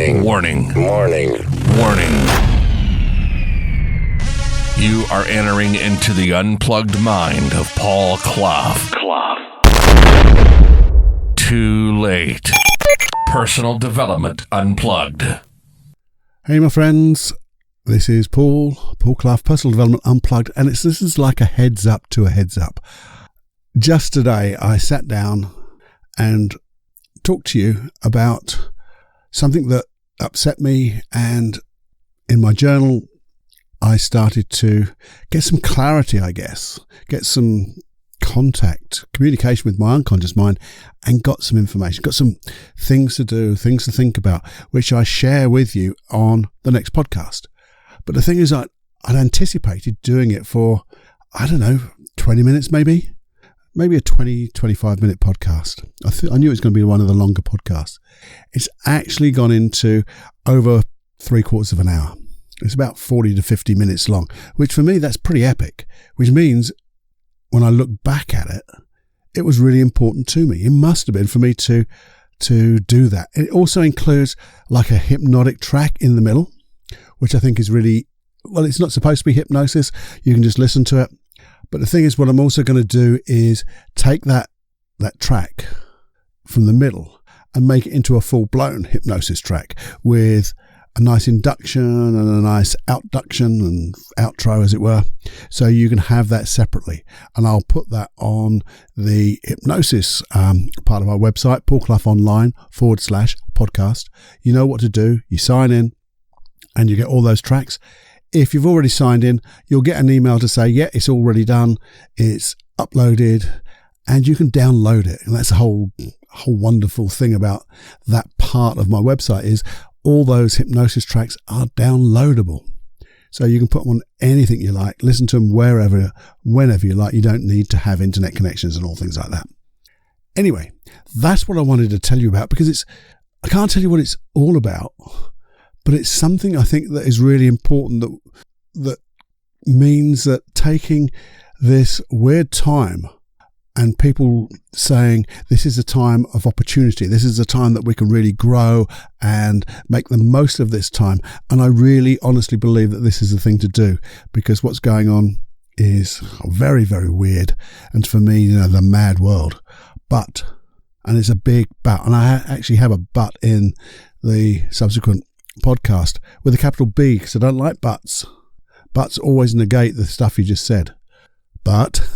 Warning. Warning. Warning. Warning. You are entering into the unplugged mind of Paul Clough. Too late. Personal Development Unplugged. Hey, my friends. This is Paul Clough, Personal Development Unplugged, and this is like a heads up to a heads up. Just today, I sat down and talked to you about something that upset me, and in my journal, I started to get some clarity, I guess, get some communication with my unconscious mind, and got some information, got some things to do, things to think about, which I share with you on the next podcast. But the thing is, I'd anticipated doing it for, 20 minutes maybe a 25 minute podcast. I knew it was going to be one of the longer podcasts. It's actually gone into over 3/4 of an hour. It's about 40 to 50 minutes long, which for me, that's pretty epic, which means when I look back at it, it was really important to me. It must have been for me to do that. It also includes like a hypnotic track in the middle, which I think is really, well, it's not supposed to be hypnosis. You can just listen to it. But the thing is, what I'm also going to do is take that track from the middle and make it into a full-blown hypnosis track with a nice induction and a nice outduction and outro, as it were. So you can have that separately. And I'll put that on the hypnosis part of our website, paulcloughonline.com/podcast. You know what to do. You sign in and you get all those tracks. If you've already signed in, you'll get an email to say, yeah, it's already done. It's uploaded and you can download it. And that's a whole wonderful thing about that part of my website is all those hypnosis tracks are downloadable. So you can put them on anything you like, listen to them wherever, whenever you like. You don't need to have internet connections and all things like that. Anyway, that's what I wanted to tell you about because I can't tell you what it's all about, but it's something I think that is really important that means that taking this weird time and people saying this is a time of opportunity, this is a time that we can really grow and make the most of this time. And I really honestly believe that this is the thing to do because what's going on is very, very weird. And for me, the mad world. But, and it's a big but, and I actually have a but in the subsequent podcast with a capital B because I don't like buts. Buts always negate the stuff you just said. But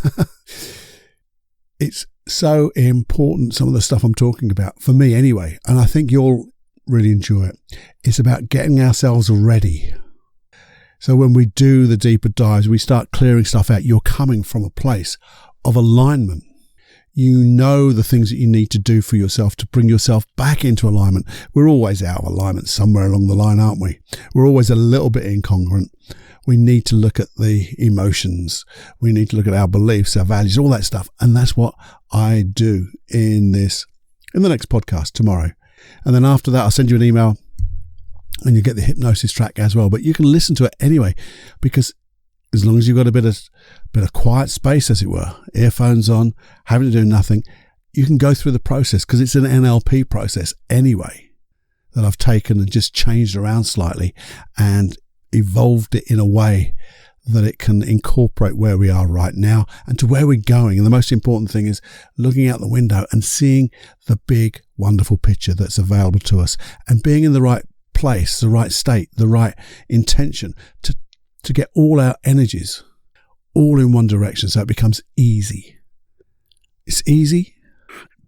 it's so important, some of the stuff I'm talking about, for me anyway, and I think you'll really enjoy it. It's about getting ourselves ready. So when we do the deeper dives, we start clearing stuff out. You're coming from a place of alignment. You know the things that you need to do for yourself to bring yourself back into alignment. We're always out of alignment somewhere along the line, aren't we? We're always a little bit incongruent. We need to look at the emotions. We need to look at our beliefs, our values, all that stuff. And that's what I do in the next podcast tomorrow. And then after that, I'll send you an email and you get the hypnosis track as well. But you can listen to it anyway, because as long as you've got a bit of quiet space, as it were, earphones on, having to do nothing, you can go through the process because it's an NLP process anyway that I've taken and just changed around slightly and evolved it in a way that it can incorporate where we are right now and to where we're going. And the most important thing is looking out the window and seeing the big, wonderful picture that's available to us and being in the right place, the right state, the right intention to get all our energies all in one direction so it becomes easy. It's easy.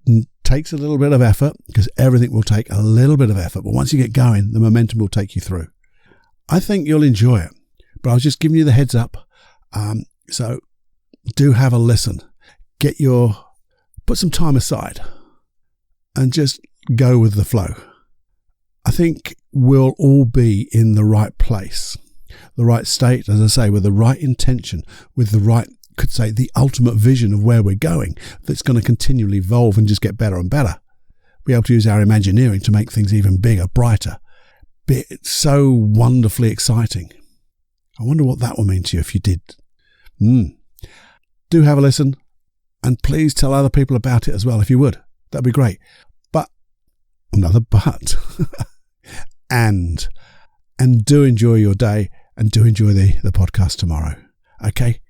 It takes a little bit of effort because everything will take a little bit of effort. But once you get going, the momentum will take you through. I think you'll enjoy it. But I was just giving you the heads up. So do have a listen. Put some time aside and just go with the flow. I think we'll all be in the right place. The right state, as I say, with the right intention, with the right, could say, the ultimate vision of where we're going, that's going to continually evolve and just get better and better. Be able to use our imagineering to make things even bigger, brighter. It's so wonderfully exciting. I wonder what that will mean to you if you did. Do have a listen, and please tell other people about it as well if you would. That'd be great. But, another but. and do enjoy your day, and do enjoy the podcast tomorrow. Okay?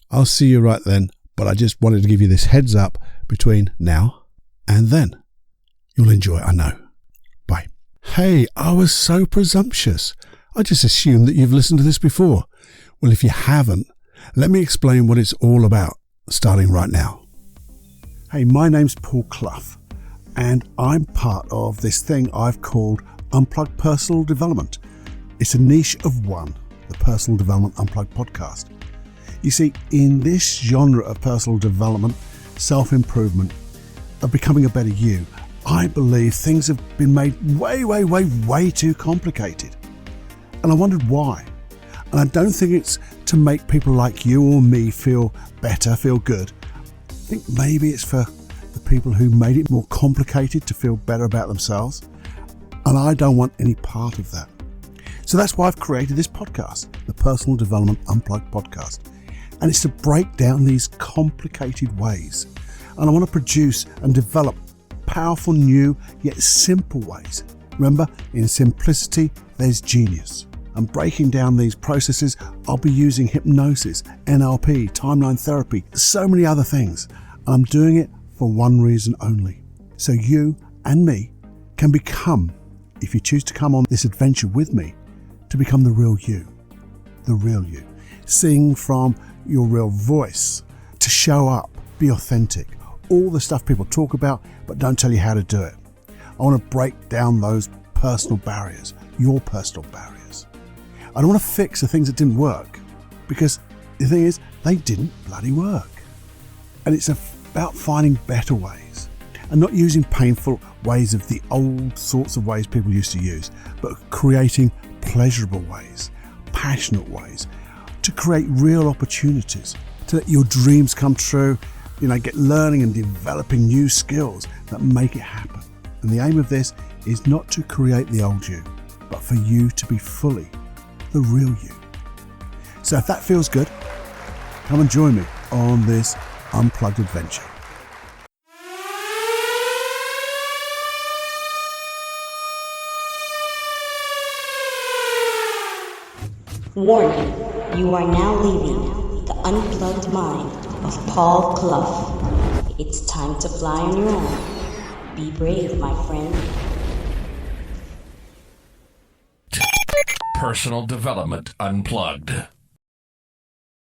I'll see you right then, but I just wanted to give you this heads up between now and then. You'll enjoy it, I know. Bye. Hey, I was so presumptuous. I just assumed that you've listened to this before. Well, if you haven't, let me explain what it's all about, starting right now. Hey, my name's Paul Clough, and I'm part of this thing I've called Unplugged Personal Development. It's a niche of one, the Personal Development Unplugged podcast. You see, in this genre of personal development, self-improvement, of becoming a better you, I believe things have been made way too complicated. And I wondered why. And I don't think it's to make people like you or me feel better, feel good. I think maybe it's for the people who made it more complicated to feel better about themselves. And I don't want any part of that. So that's why I've created this podcast, the Personal Development Unplugged podcast. And it's to break down these complicated ways. And I want to produce and develop powerful, new, yet simple ways. Remember, in simplicity, there's genius. And breaking down these processes, I'll be using hypnosis, NLP, timeline therapy, so many other things. And I'm doing it for one reason only. So you and me can become, if you choose to come on this adventure with me, to become the real you. The real you. Sing from your real voice, to show up, be authentic. All the stuff people talk about, but don't tell you how to do it. I want to break down those personal barriers, your personal barriers. I don't want to fix the things that didn't work, because the thing is, they didn't bloody work. And it's about finding better ways and not using painful ways of the old sorts of ways people used to use, but creating pleasurable ways, passionate ways, to create real opportunities, to let your dreams come true, get learning and developing new skills that make it happen. And the aim of this is not to create the old you, but for you to be fully the real you. So if that feels good, come and join me on this unplugged adventure. Warning, you are now leaving the unplugged mind of Paul Clough. It's time to fly on your own. Be brave, my friend. Personal Development Unplugged.